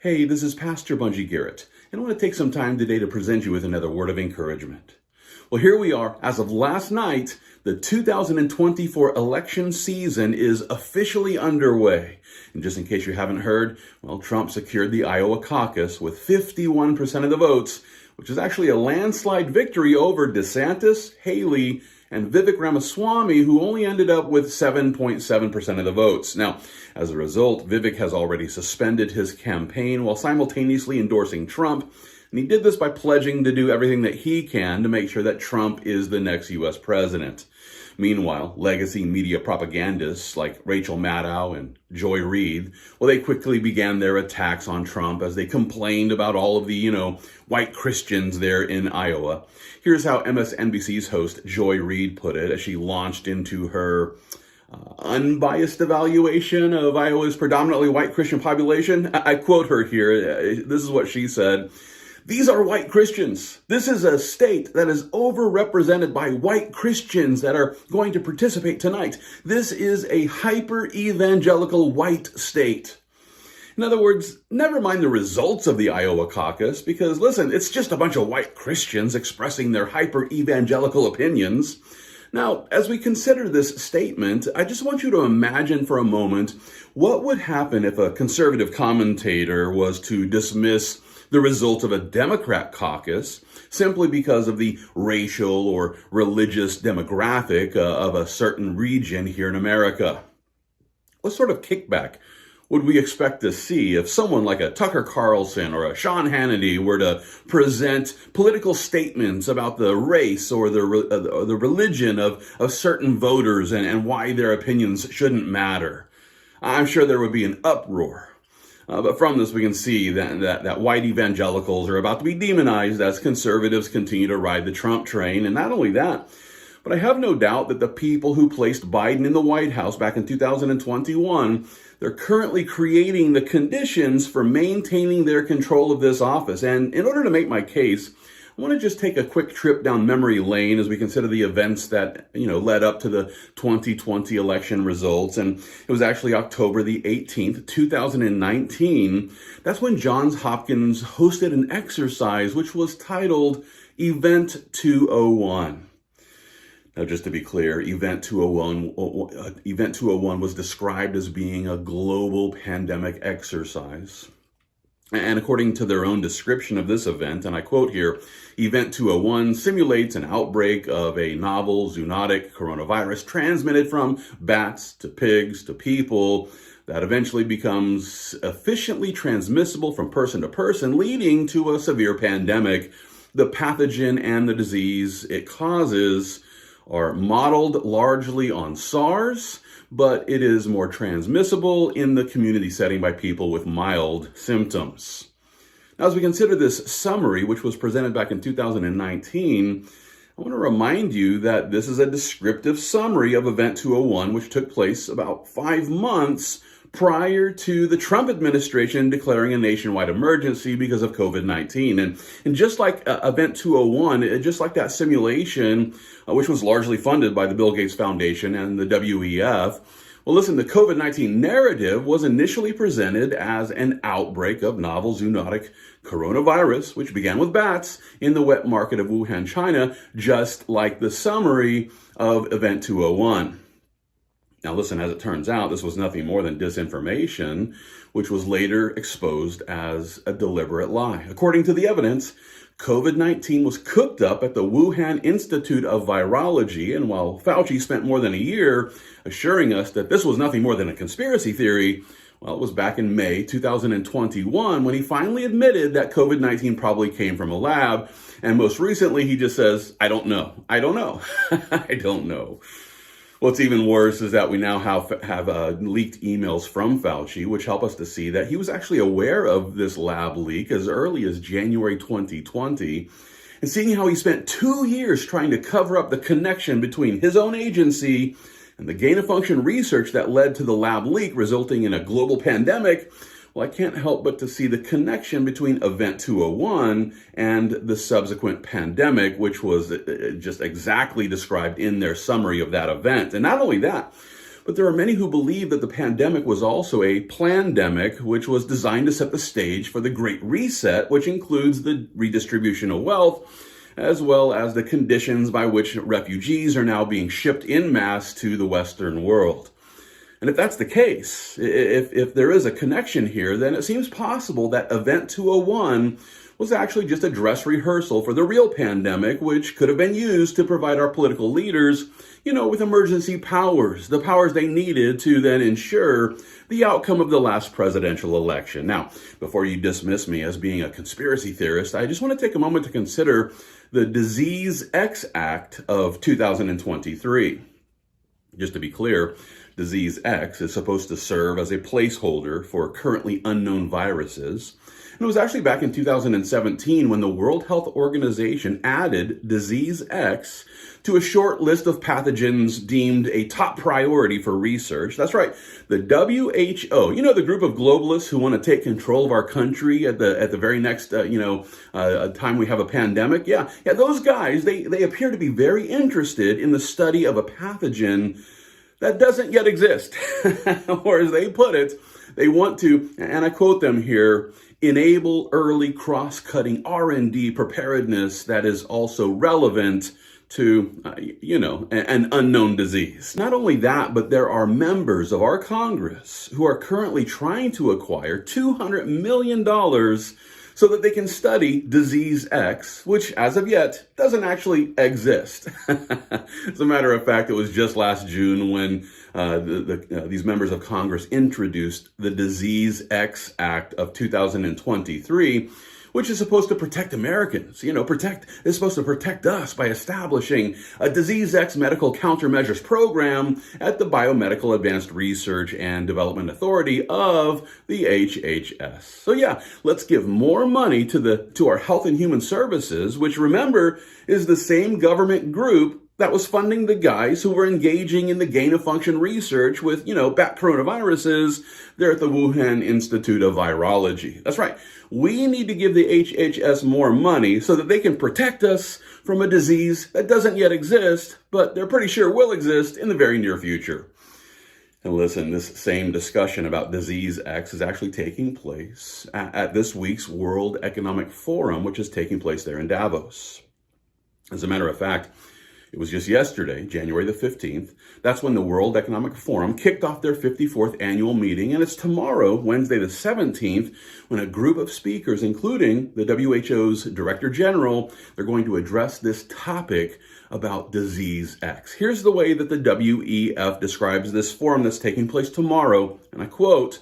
Hey, this is Pastor Bunjee Garrett, and I want to take some time today to present you with another word of encouragement. Well, here we are. As of last night, the 2024 election season is officially underway. And just in case you haven't heard, well, Trump secured the Iowa caucus with 51% of the votes, which is actually a landslide victory over DeSantis, Haley, and Vivek Ramaswamy, who only ended up with 7.7% of the votes. Now, as a result, Vivek has already suspended his campaign while simultaneously endorsing Trump, and he did this by pledging to do everything that he can to make sure that Trump is the next U.S. president. Meanwhile, legacy media propagandists like Rachel Maddow and Joy Reid, well, they quickly began their attacks on Trump as they complained about all of the, white Christians there in Iowa. Here's how MSNBC's host Joy Reid put it as she launched into her unbiased evaluation of Iowa's predominantly white Christian population. I quote her here. This is what she said. "These are white Christians. This is a state that is overrepresented by white Christians that are going to participate tonight. This is a hyper-evangelical white state." In other words, never mind the results of the Iowa caucus, because listen, it's just a bunch of white Christians expressing their hyper-evangelical opinions. Now, as we consider this statement, I just want you to imagine for a moment what would happen if a conservative commentator was to dismiss the result of a Democrat caucus simply because of the racial or religious demographic of a certain region here in America. What sort of kickback would we expect to see if someone like a Tucker Carlson or a Sean Hannity were to present political statements about the race or the religion of certain voters and why their opinions shouldn't matter? I'm sure there would be an uproar. But from this, we can see that white evangelicals are about to be demonized as conservatives continue to ride the Trump train. And not only that, but I have no doubt that the people who placed Biden in the White House back in 2021, they're currently creating the conditions for maintaining their control of this office. And in order to make my case, I want to just take a quick trip down memory lane as we consider the events that, led up to the 2020 election results. And it was actually October the 18th, 2019. That's when Johns Hopkins hosted an exercise which was titled Event 201. Now, just to be clear, Event 201 was described as being a global pandemic exercise. And according to their own description of this event, and I quote here, Event 201 simulates an outbreak of a novel zoonotic coronavirus transmitted from bats to pigs to people that eventually becomes efficiently transmissible from person to person, leading to a severe pandemic. The pathogen and the disease it causes are modeled largely on SARS, but it is more transmissible in the community setting by people with mild symptoms. Now, as we consider this summary, which was presented back in 2019, I want to remind you that this is a descriptive summary of Event 201, which took place about 5 months prior to the Trump administration declaring a nationwide emergency because of COVID-19. And just like Event 201, just like that simulation, which was largely funded by the Bill Gates Foundation and the WEF, well, listen, the COVID-19 narrative was initially presented as an outbreak of novel zoonotic coronavirus, which began with bats in the wet market of Wuhan, China, just like the summary of Event 201. Now, listen, as it turns out, this was nothing more than disinformation, which was later exposed as a deliberate lie. According to the evidence, COVID-19 was cooked up at the Wuhan Institute of Virology, and while Fauci spent more than a year assuring us that this was nothing more than a conspiracy theory, well, it was back in May 2021 when he finally admitted that COVID-19 probably came from a lab, and most recently he just says, I don't know. I don't know. I don't know. What's even worse is that we now have leaked emails from Fauci, which help us to see that he was actually aware of this lab leak as early as January 2020. And seeing how he spent 2 years trying to cover up the connection between his own agency and the gain-of-function research that led to the lab leak, resulting in a global pandemic, well, I can't help but to see the connection between Event 201 and the subsequent pandemic, which was just exactly described in their summary of that event. And not only that, But there are many who believe that the pandemic was also a plandemic, which was designed to set the stage for the Great Reset, which includes the redistribution of wealth, as well as the conditions by which refugees are now being shipped en masse to the Western world. And if that's the case, if there is a connection here, then it seems possible that Event 201 was actually just a dress rehearsal for the real pandemic, which could have been used to provide our political leaders, with emergency powers, the powers they needed to then ensure the outcome of the last presidential election. Now, before you dismiss me as being a conspiracy theorist, I just want to take a moment to consider the Disease X Act of 2023. Just to be clear, Disease X is supposed to serve as a placeholder for currently unknown viruses. And it was actually back in 2017 when the World Health Organization added Disease X to a short list of pathogens deemed a top priority for research. That's right, the WHO, the group of globalists who want to take control of our country at the very next, time we have a pandemic. Yeah, those guys, they appear to be very interested in the study of a pathogen that doesn't yet exist. Or as they put it, they want to, and I quote them here, enable early cross-cutting R&D preparedness that is also relevant to, an unknown disease. Not only that, but there are members of our Congress who are currently trying to acquire $200 million so that they can study Disease X, which as of yet doesn't actually exist. As a matter of fact, it was just last June when these members of Congress introduced the Disease X Act of 2023, which is supposed to protect Americans. It's supposed to protect us by establishing a Disease X medical countermeasures program at the Biomedical Advanced Research and Development Authority of the HHS. So let's give more money to our Health and Human Services, which remember is the same government group that was funding the guys who were engaging in the gain-of-function research with, bat coronaviruses there at the Wuhan Institute of Virology. That's right. We need to give the HHS more money so that they can protect us from a disease that doesn't yet exist, but they're pretty sure will exist in the very near future. And listen, this same discussion about Disease X is actually taking place at this week's World Economic Forum, which is taking place there in Davos. As a matter of fact, it was just yesterday, January the 15th, that's when the World Economic Forum kicked off their 54th annual meeting, and it's tomorrow, Wednesday the 17th, when a group of speakers, including the WHO's Director General, they're going to address this topic about Disease X. Here's the way that the WEF describes this forum that's taking place tomorrow, and I quote,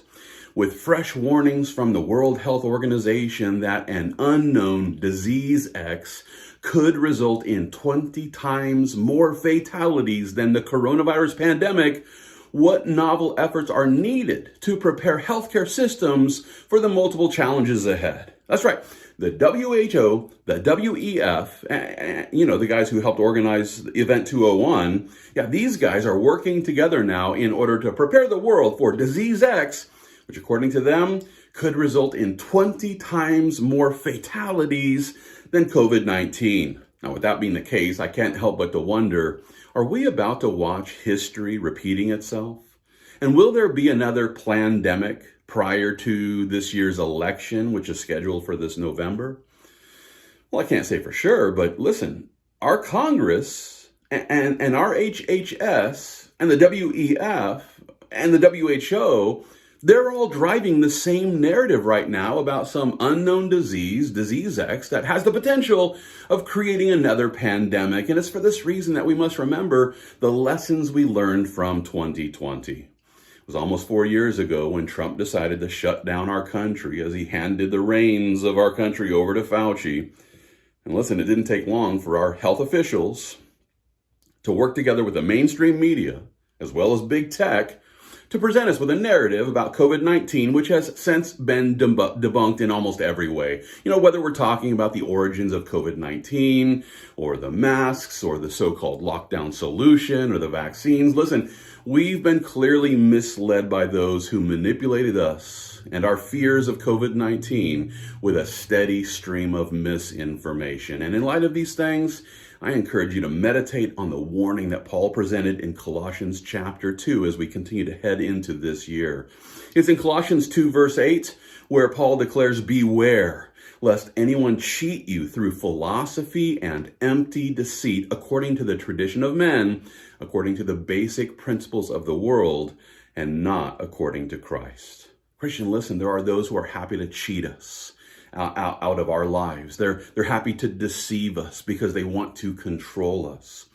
"With fresh warnings from the World Health Organization that an unknown Disease X could result in 20 times more fatalities than the coronavirus pandemic, what novel efforts are needed to prepare healthcare systems for the multiple challenges ahead?" That's right. The WHO, the WEF, the guys who helped organize Event 201, these guys are working together now in order to prepare the world for Disease X, which according to them could result in 20 times more fatalities than COVID-19. Now, with that being the case, I can't help but to wonder, are we about to watch history repeating itself? And will there be another plandemic prior to this year's election, which is scheduled for this November? Well, I can't say for sure, but listen, our Congress and our HHS and the WEF and the WHO, they're all driving the same narrative right now about some unknown disease, Disease X, that has the potential of creating another pandemic. And it's for this reason that we must remember the lessons we learned from 2020. It was almost 4 years ago when Trump decided to shut down our country as he handed the reins of our country over to Fauci. And listen, it didn't take long for our health officials to work together with the mainstream media, as well as big tech, to present us with a narrative about COVID-19, which has since been debunked in almost every way. Whether we're talking about the origins of COVID-19, or the masks, or the so-called lockdown solution, or the vaccines. Listen, we've been clearly misled by those who manipulated us and our fears of COVID-19 with a steady stream of misinformation. And in light of these things, I encourage you to meditate on the warning that Paul presented in Colossians chapter 2 as we continue to head into this year. It's in Colossians 2 verse 8 where Paul declares, "Beware, lest anyone cheat you through philosophy and empty deceit, according to the tradition of men, according to the basic principles of the world, and not according to Christ." Christian, listen, there are those who are happy to cheat us out of our lives. They're happy to deceive us because they want to control us.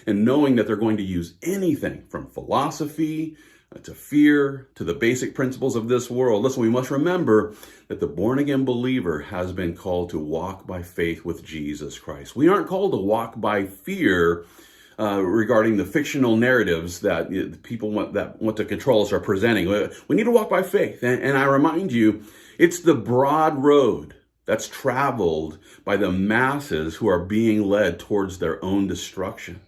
And knowing that they're going to use anything from philosophy to fear to the basic principles of this world. Listen, we must remember that the born-again believer has been called to walk by faith with Jesus Christ. We aren't called to walk by fear regarding the fictional narratives that people that want to control us are presenting. We need to walk by faith. And I remind you, it's the broad road that's traveled by the masses who are being led towards their own destruction.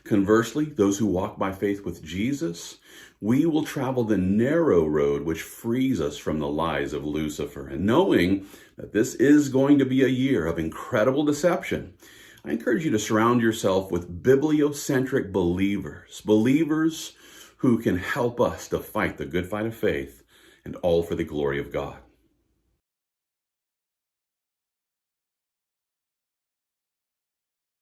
Conversely, those who walk by faith with Jesus, we will travel the narrow road which frees us from the lies of Lucifer. And knowing that this is going to be a year of incredible deception, I encourage you to surround yourself with bibliocentric believers who can help us to fight the good fight of faith, and all for the glory of God.